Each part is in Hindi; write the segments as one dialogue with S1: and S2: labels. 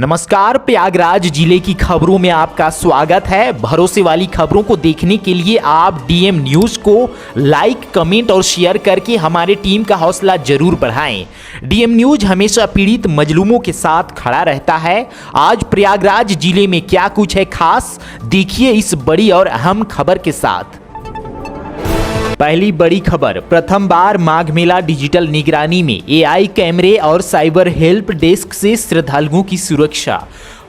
S1: नमस्कार, प्रयागराज जिले की खबरों में आपका स्वागत है। भरोसे वाली खबरों को देखने के लिए आप डीएम न्यूज को लाइक, कमेंट और शेयर करके हमारे टीम का हौसला जरूर बढ़ाएं। डीएम न्यूज हमेशा पीड़ित मजलूमों के साथ खड़ा रहता है। आज प्रयागराज जिले में क्या कुछ है खास, देखिए इस बड़ी और अहम खबर के साथ। पहली बड़ी खबर, प्रथम बार माघ मेला डिजिटल निगरानी में एआई कैमरे और साइबर हेल्प डेस्क से श्रद्धालुओं की सुरक्षा।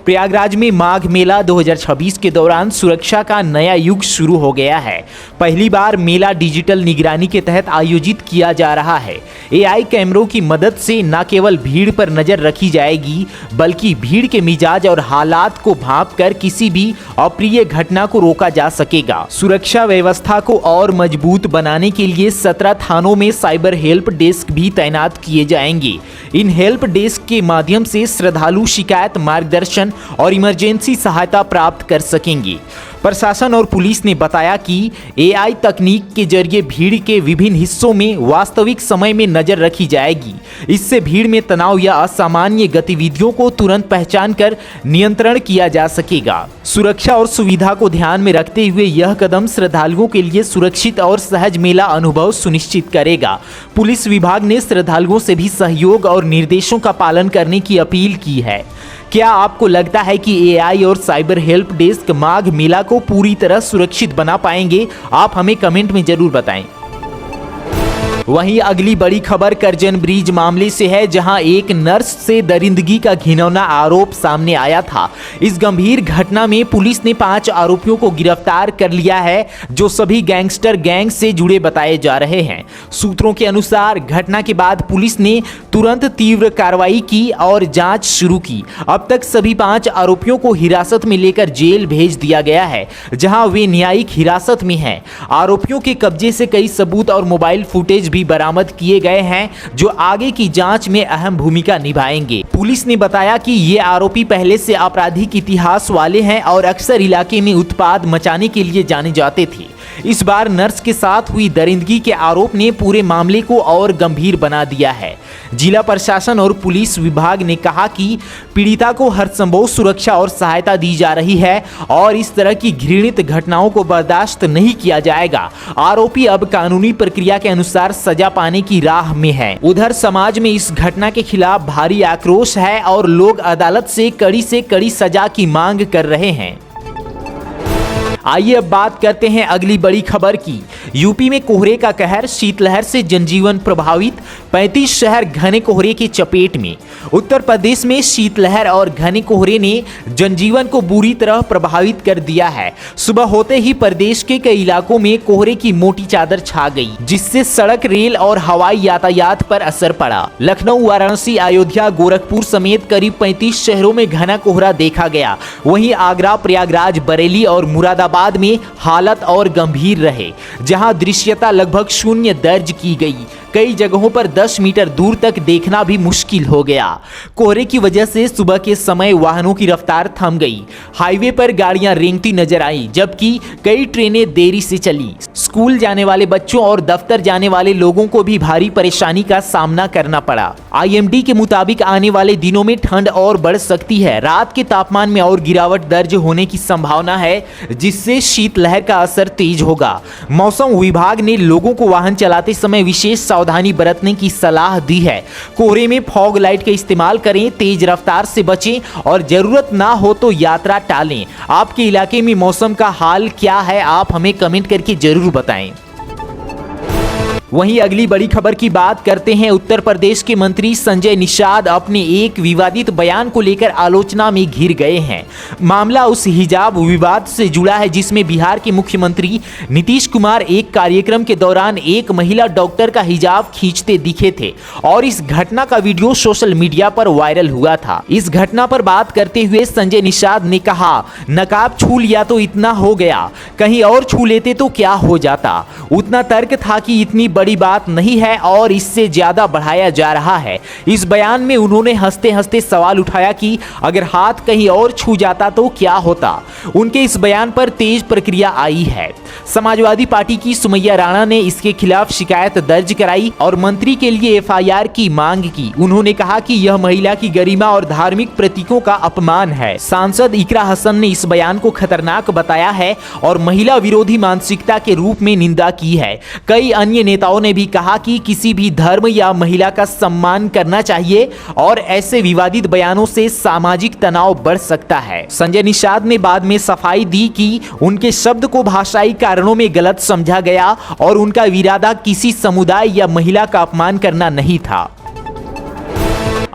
S1: प्रयागराज में माघ मेला 2026 के दौरान सुरक्षा का नया युग शुरू हो गया है। पहली बार मेला डिजिटल निगरानी के तहत आयोजित किया जा रहा है। एआई कैमरों की मदद से न केवल भीड़ पर नजर रखी जाएगी, बल्कि भीड़ के मिजाज और हालात को भांपकर किसी भी अप्रिय घटना को रोका जा सकेगा। सुरक्षा व्यवस्था को और मजबूत बनाने के लिए 17 थानों में साइबर हेल्प डेस्क भी तैनात किए जाएंगे। इन हेल्प डेस्क के माध्यम से श्रद्धालु शिकायत, मार्गदर्शन और इमरजेंसी सहायता प्राप्त कर सकेंगे। प्रशासन और पुलिस ने बताया कि एआई तकनीक के जरिए भीड़ के विभिन्न हिस्सों में वास्तविक समय में नजर रखी जाएगी। इससे भीड़ में तनाव या असामान्य गतिविधियों को तुरंत पहचान कर नियंत्रण किया जा सकेगा। सुरक्षा और सुविधा को ध्यान में रखते हुए यह कदम श्रद्धालुओं के लिए सुरक्षित और सहज मेला अनुभव सुनिश्चित करेगा। पुलिस विभाग ने श्रद्धालुओं से भी सहयोग और निर्देशों का पालन करने की अपील की है। क्या आपको लगता है कि एआई और cyber help desk Magh Mela को पूरी तरह सुरक्षित बना पाएंगे? आप हमें कमेंट में जरूर बताएं। वहीं अगली बड़ी खबर करजन ब्रिज मामले से है, जहां एक नर्स से दरिंदगी का घिनौना आरोप सामने आया था। इस गंभीर घटना में पुलिस ने 5 आरोपियों को गिरफ्तार कर लिया है, जो सभी गैंगस्टर गैंग से जुड़े बताए जा रहे हैं। सूत्रों के अनुसार घटना के बाद पुलिस ने तुरंत तीव्र कार्रवाई की और जांच शुरू की। अब तक सभी 5 आरोपियों को हिरासत में लेकर जेल भेज दिया गया है, जहां वे न्यायिक हिरासत में हैं। आरोपियों के कब्जे से कई सबूत और मोबाइल फुटेज भी बरामद किए गए हैं, जो आगे की जांच में अहम भूमिका निभाएंगे। पुलिस ने बताया कि ये आरोपी पहले से आपराधिक इतिहास वाले हैं और अक्सर इलाके में उत्पात मचाने के लिए जाने जाते थे। इस बार नर्स के साथ हुई दरिंदगी के आरोप ने पूरे मामले को और गंभीर बना दिया है। जिला प्रशासन और पुलिस विभाग ने कहा कि पीड़िता को हर संभव सुरक्षा और सहायता दी जा रही है और इस तरह की घृणित घटनाओं को बर्दाश्त नहीं किया जाएगा। आरोपी अब कानूनी प्रक्रिया के अनुसार सजा पाने की राह में है। उधर समाज में इस घटना के खिलाफ भारी आक्रोश है और लोग अदालत से कड़ी सजा की मांग कर रहे हैं। आइए अब बात करते हैं अगली बड़ी खबर की। यूपी में कोहरे का कहर, शीतलहर से जनजीवन प्रभावित, 35 शहर घने कोहरे की चपेट में। उत्तर प्रदेश में शीतलहर और घने कोहरे ने जनजीवन को बुरी तरह प्रभावित कर दिया है। सुबह होते ही प्रदेश के कई इलाकों में कोहरे की मोटी चादर छा गई, जिससे सड़क, रेल और हवाई यातायात पर असर पड़ा। लखनऊ, वाराणसी, अयोध्या, गोरखपुर समेत करीब 35 शहरों में घना कोहरा देखा गया। वहीं आगरा, प्रयागराज, बरेली और मुरादाबाद में हालत और गंभीर रहे, जहां दृश्यता लगभग 0 दर्ज की गई। कई जगहों पर 10 मीटर दूर तक देखना भी मुश्किल हो गया। कोहरे की वजह से सुबह के समय वाहनों की रफ्तार थम गई। हाईवे पर गाड़ियां रेंगती नजर आई, जबकि कई ट्रेनें देरी से चली। स्कूल जाने वाले बच्चों और दफ्तर जाने वाले लोगों को भी भारी परेशानी का सामना करना पड़ा। आईएमडी के मुताबिक आने वाले दिनों में ठंड और बढ़ सकती है। रात के तापमान में और गिरावट दर्ज होने की संभावना है, जिससे शीतलहर का असर तेज होगा। मौसम विभाग ने लोगों को वाहन चलाते समय विशेष सावधानी बरतने की सलाह दी है। कोहरे में फॉग लाइट का इस्तेमाल करें, तेज रफ्तार से बचें और जरूरत ना हो तो यात्रा टालें। आपके इलाके में मौसम का हाल क्या है, आप हमें कमेंट करके जरूर बताएं। वहीं अगली बड़ी खबर की बात करते हैं। उत्तर प्रदेश के मंत्री संजय निषाद अपने एक विवादित बयान को लेकर आलोचना में घिर गए हैं। मामला उस हिजाब विवाद से जुड़ा है, जिसमें बिहार के मुख्यमंत्री नीतीश कुमार एक कार्यक्रम के दौरान एक महिला डॉक्टर का हिजाब खींचते दिखे थे और इस घटना का वीडियो सोशल मीडिया पर वायरल हुआ था। इस घटना पर बात करते हुए संजय निषाद ने कहा, नकाब छू लिया तो इतना हो गया, कहीं और छू लेते तो क्या हो जाता। उतना तर्क था कि इतनी बड़ी बात नहीं है और इससे ज्यादा बढ़ाया जा रहा है। इस बयान में उन्होंने हंसते हंसते सवाल उठाया कि अगर हाथ कहीं और छू जाता तो क्या होता। उनके इस बयान पर तेज प्रक्रिया आई है। समाजवादी पार्टी की सुमैया राणा ने इसके खिलाफ शिकायत दर्ज कराई और मंत्री के लिए एफआईआर की मांग की। उन्होंने कहा कि यह महिला की गरिमा और धार्मिक प्रतीकों का अपमान है। सांसद इकरा हसन ने इस बयान को खतरनाक बताया है और महिला विरोधी मानसिकता के रूप में निंदा की है। कई अन्य नेताओं ने भी कहा कि किसी भी धर्म या महिला का सम्मान करना चाहिए और ऐसे विवादित बयानों से सामाजिक तनाव बढ़ सकता है। संजय निषाद ने बाद में सफाई दी कि उनके शब्द को भाषाई कारणों में गलत समझा गया और उनका इरादा किसी समुदाय या महिला का अपमान करना नहीं था।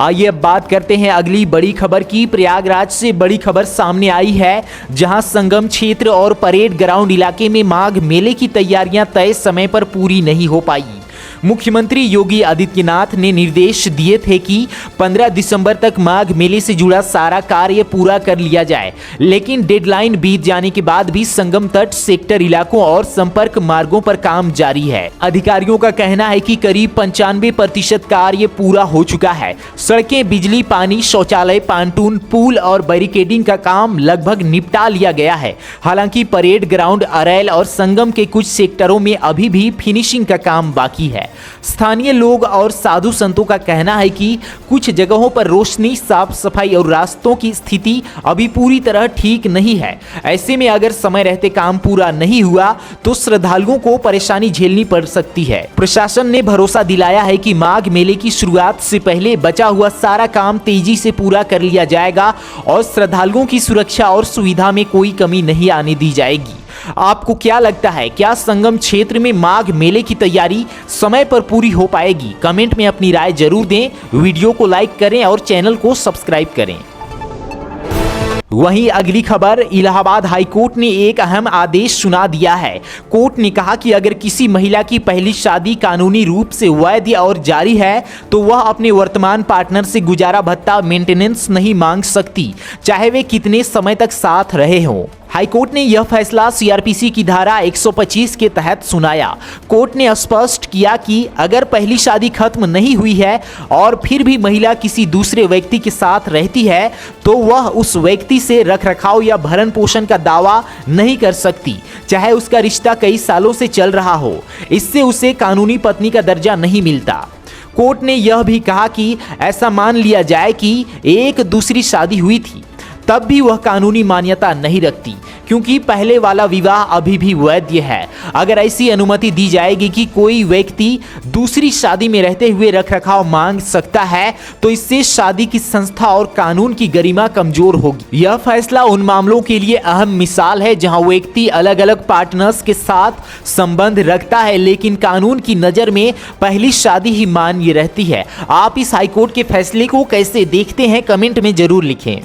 S1: आइए अब बात करते हैं अगली बड़ी खबर की। प्रयागराज से बड़ी खबर सामने आई है, जहां संगम क्षेत्र और परेड ग्राउंड इलाके में माघ मेले की तैयारियां तय समय पर पूरी नहीं हो पाई। मुख्यमंत्री योगी आदित्यनाथ ने निर्देश दिए थे कि 15 दिसंबर तक माघ मेले से जुड़ा सारा कार्य पूरा कर लिया जाए, लेकिन डेडलाइन बीत जाने के बाद भी संगम तट, सेक्टर इलाकों और संपर्क मार्गों पर काम जारी है। अधिकारियों का कहना है कि करीब 95% कार्य पूरा हो चुका है। सड़कें, बिजली, पानी, शौचालय, पांटून, पुल और बैरिकेडिंग का काम लगभग निपटा लिया गया है। हालांकि परेड ग्राउंड, अरैल और संगम के कुछ सेक्टरों में अभी भी फिनिशिंग का काम बाकी है। स्थानीय लोग और साधु संतों का कहना है कि कुछ जगहों पर रोशनी, साफ सफाई और रास्तों की स्थिति अभी पूरी तरह ठीक नहीं है। ऐसे में अगर समय रहते काम पूरा नहीं हुआ तो श्रद्धालुओं को परेशानी झेलनी पड़ सकती है। प्रशासन ने भरोसा दिलाया है कि माघ मेले की शुरुआत से पहले बचा हुआ सारा काम तेजी से पूरा कर लिया जाएगा और श्रद्धालुओं की सुरक्षा और सुविधा में कोई कमी नहीं आने दी जाएगी। आपको क्या लगता है, क्या संगम क्षेत्र में माघ मेले की तैयारी समय पर पूरी हो पाएगी? कमेंट में अपनी राय जरूर दें, वीडियो को लाइक करें और चैनल को सब्सक्राइब करें। वहीं अगली खबर, इलाहाबाद हाईकोर्ट ने एक अहम आदेश सुना दिया है। कोर्ट ने कहा कि अगर किसी महिला की पहली शादी कानूनी रूप से वैध और जारी है तो वह अपने वर्तमान पार्टनर से गुजारा भत्ता, मेंटेनेंस नहीं मांग सकती, चाहे वे कितने समय तक साथ रहे हों। हाईकोर्ट ने यह फैसला सीआरपीसी की धारा 125 के तहत सुनाया। कोर्ट ने स्पष्ट किया कि अगर पहली शादी खत्म नहीं हुई है और फिर भी महिला किसी दूसरे व्यक्ति के साथ रहती है तो वह उस व्यक्ति से रखरखाव या भरण पोषण का दावा नहीं कर सकती, चाहे उसका रिश्ता कई सालों से चल रहा हो। इससे उसे कानूनी पत्नी का दर्जा नहीं मिलता। कोर्ट ने यह भी कहा कि ऐसा मान लिया जाए कि एक दूसरी शादी हुई थी, तब भी वह कानूनी मान्यता नहीं रखती, क्योंकि पहले वाला विवाह अभी भी वैध है। अगर ऐसी अनुमति दी जाएगी कि कोई व्यक्ति दूसरी शादी में रहते हुए रखरखाव मांग सकता है तो इससे शादी की संस्था और कानून की गरिमा कमजोर होगी। यह फैसला उन मामलों के लिए अहम मिसाल है जहां व्यक्ति अलग अलग पार्टनर्स के साथ संबंध रखता है, लेकिन कानून की नजर में पहली शादी ही मान्य रहती है। आप इस हाईकोर्ट के फैसले को कैसे देखते हैं, कमेंट में जरूर लिखें।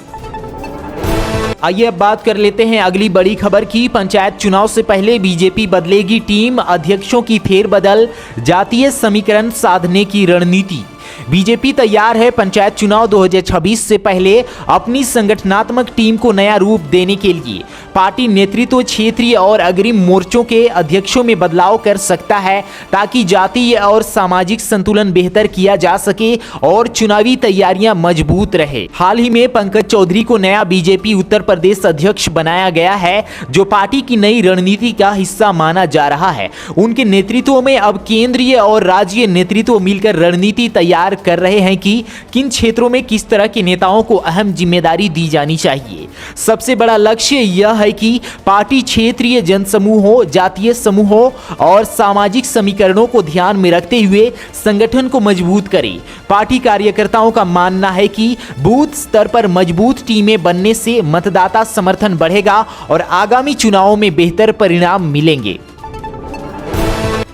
S1: आइए अब बात कर लेते हैं अगली बड़ी खबर की। पंचायत चुनाव से पहले बीजेपी बदलेगी टीम, अध्यक्षों की फेरबदल, जातीय समीकरण साधने की रणनीति। बीजेपी तैयार है पंचायत चुनाव 2026 से पहले अपनी संगठनात्मक टीम को नया रूप देने के लिए। पार्टी नेतृत्व क्षेत्रीय और अग्रिम मोर्चों के अध्यक्षों में बदलाव कर सकता है ताकि जातीय और सामाजिक संतुलन बेहतर किया जा सके और चुनावी तैयारियां मजबूत रहे। हाल ही में पंकज चौधरी को नया बीजेपी उत्तर प्रदेश अध्यक्ष बनाया गया है, जो पार्टी की नई रणनीति का हिस्सा माना जा रहा है। उनके नेतृत्व में अब केंद्रीय और राज्य नेतृत्व मिलकर रणनीति तैयार कर रहे हैं कि किन क्षेत्रों में किस तरह के नेताओं को अहम जिम्मेदारी दी जानी चाहिए। सबसे बड़ा लक्ष्य यह है कि पार्टी क्षेत्रीय जनसमूहों, जातीय समूहों और सामाजिक समीकरणों को ध्यान में रखते हुए संगठन को मजबूत करे। पार्टी कार्यकर्ताओं का मानना है कि बूथ स्तर पर मजबूत टीमें बनने से मतदाता समर्थन बढ़ेगा और आगामी चुनावों में बेहतर परिणाम मिलेंगे।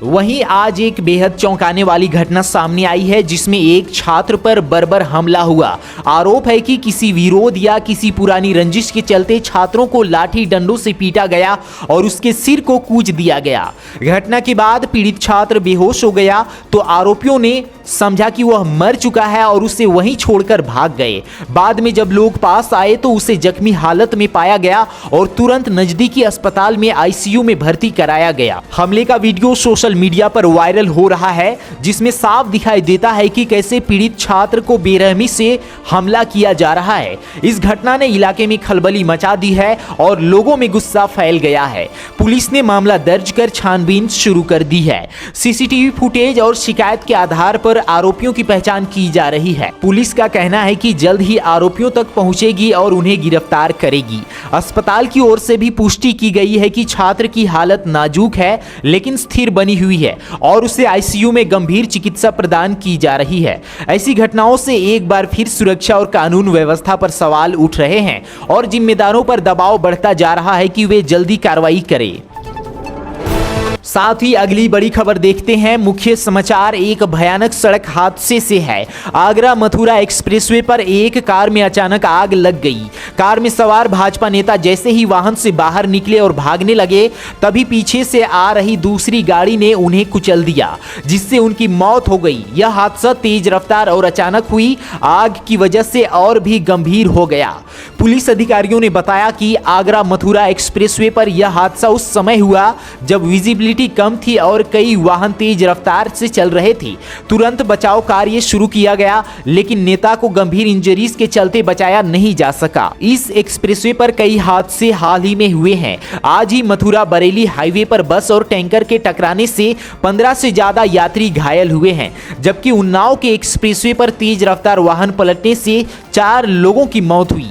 S1: वहीं आज एक बेहद चौंकाने वाली घटना सामने आई है, जिसमें एक छात्र पर बर्बर हमला हुआ। आरोप है कि किसी विरोध या किसी पुरानी रंजिश के चलते छात्रों को लाठी डंडों से पीटा गया और उसके सिर को कूच दिया गया। घटना के बाद पीड़ित छात्र बेहोश हो गया तो आरोपियों ने समझा कि वह मर चुका है और उसे वहीं छोड़कर भाग गए। बाद में जब लोग पास आए तो उसे जख्मी हालत में पाया गया और तुरंत नजदीकी अस्पताल में आईसीयू में भर्ती कराया गया। हमले का वीडियो सोशल सोशल मीडिया पर वायरल हो रहा है, जिसमें साफ दिखाई देता है कि कैसे पीड़ित छात्र को बेरहमी से हमला किया जा रहा है। इस घटना ने इलाके में खलबली मचा दी है और लोगों में गुस्सा फैल गया है। पुलिस ने मामला दर्ज कर छानबीन शुरू कर दी है। सीसीटीवी फुटेज और शिकायत के आधार पर आरोपियों की पहचान की जा रही है। पुलिस का कहना है कि जल्द ही आरोपियों तक पहुंचेगी और उन्हें गिरफ्तार करेगी। अस्पताल की ओर से भी पुष्टि की गई है कि छात्र की हालत नाजुक है लेकिन स्थिर बनी हुई है और उसे आईसीयू में गंभीर चिकित्सा प्रदान की जा रही है। ऐसी घटनाओं से एक बार फिर सुरक्षा और कानून व्यवस्था पर सवाल उठ रहे हैं और जिम्मेदारों पर दबाव बढ़ता जा रहा है कि वे जल्दी कार्रवाई करें। साथ ही अगली बड़ी खबर देखते हैं। मुख्य समाचार एक भयानक सड़क हादसे से है। आगरा मथुरा एक्सप्रेसवे पर एक कार में अचानक आग लग गई। कार में सवार भाजपा नेता जैसे ही वाहन से बाहर निकले और भागने लगे, तभी पीछे से आ रही दूसरी गाड़ी ने उन्हें कुचल दिया, जिससे उनकी मौत हो गई। यह हादसा तेज रफ्तार और अचानक हुई आग की वजह से और भी गंभीर हो गया। पुलिस अधिकारियों ने बताया कि आगरा मथुरा एक्सप्रेसवे पर यह हादसा उस समय हुआ जब विजिबिलिटी कम थी और कई वाहन तेज रफ्तार से चल रहे थे। तुरंत बचाव कार्य शुरू किया गया, लेकिन नेता को गंभीर इंजरीज के चलते बचाया नहीं जा सका। इस एक्सप्रेसवे पर कई हादसे हाल ही में हुए हैं। आज ही मथुरा बरेली हाईवे पर बस और टैंकर के टकराने से 15 से ज्यादा यात्री घायल हुए हैं, जबकि उन्नाव के एक्सप्रेसवे पर तेज रफ्तार वाहन पलटने से 4 लोगों की मौत हुई।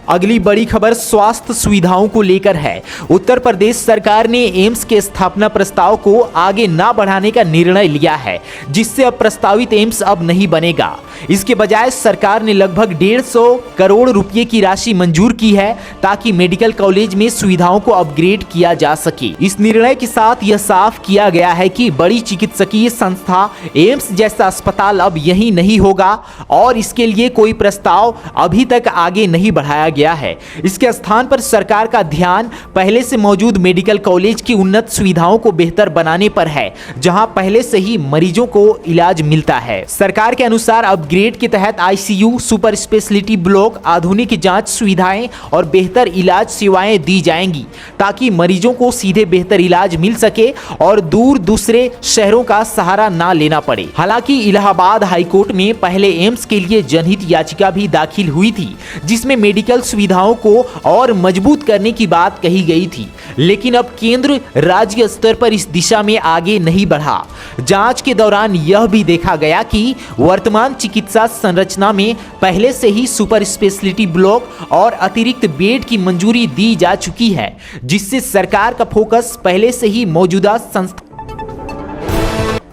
S1: अगली बड़ी खबर स्वास्थ्य सुविधाओं को लेकर है। उत्तर प्रदेश सरकार ने एम्स के स्थापना प्रस्ताव को आगे ना बढ़ाने का निर्णय लिया है, जिससे अब प्रस्तावित एम्स अब नहीं बनेगा। इसके बजाय सरकार ने लगभग 150 करोड़ रुपए की राशि मंजूर की है ताकि मेडिकल कॉलेज में सुविधाओं को अपग्रेड किया जा सके। इस निर्णय के साथ यह साफ किया गया है कि बड़ी चिकित्सकीय संस्था एम्स जैसा अस्पताल अब यहीं नहीं होगा और इसके लिए कोई प्रस्ताव अभी तक आगे नहीं बढ़ाया गया है। इसके स्थान पर सरकार का ध्यान पहले से मौजूद मेडिकल कॉलेज की उन्नत सुविधाओं को बेहतर बनाने पर है, जहां पहले से ही मरीजों को इलाज मिलता है। सरकार के अनुसार अपग्रेड के तहत आईसीयू, सुपर स्पेशलिटी ब्लॉक, आधुनिक जांच सुविधाएं और बेहतर इलाज सेवाएं दी जाएंगी ताकि मरीजों को सीधे बेहतर इलाज मिल सके और दूर दूसरे शहरों का सहारा ना लेना पड़े। हालांकि इलाहाबाद हाईकोर्ट में पहले एम्स के लिए जनहित याचिका भी दाखिल हुई थी, जिसमें मेडिकल सुविधाओं को और मजबूत करने की बात कही गई थी, लेकिन अब केंद्र राज्य स्तर पर इस दिशा में आगे नहीं बढ़ा। जांच के दौरान यह भी देखा गया कि वर्तमान चिकित्सा संरचना में पहले से ही सुपर स्पेशलिटी ब्लॉक और अतिरिक्त बेड की मंजूरी दी जा चुकी है, जिससे सरकार का फोकस पहले से ही मौजूदा संस्था।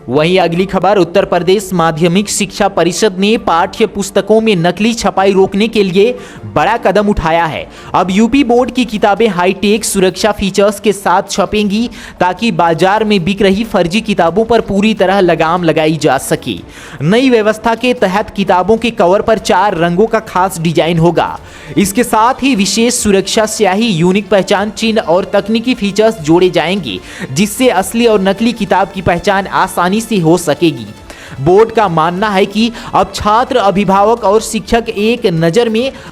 S1: वहीं अगली खबर, उत्तर प्रदेश माध्यमिक शिक्षा परिषद ने पाठ्य पुस्तकों में नकली छपाई रोकने के लिए बड़ा कदम उठाया है। अब यूपी बोर्ड की किताबें हाईटेक सुरक्षा फीचर्स के साथ छपेंगी ताकि बाजार में बिक रही फर्जी किताबों पर पूरी तरह लगाम लगाई जा सके। नई व्यवस्था के तहत किताबों के कवर पर 4 रंगों का खास डिजाइन होगा। इसके साथ ही विशेष सुरक्षा स्याही, यूनिक पहचान चिन्ह और तकनीकी फीचर्स जोड़े जाएंगे, जिससे असली और नकली किताब की पहचान आसानी से हो सकेगी। बोर्ड का मानना है कि अब छात्र, अभिभावक और शिक्षक एक नज़र में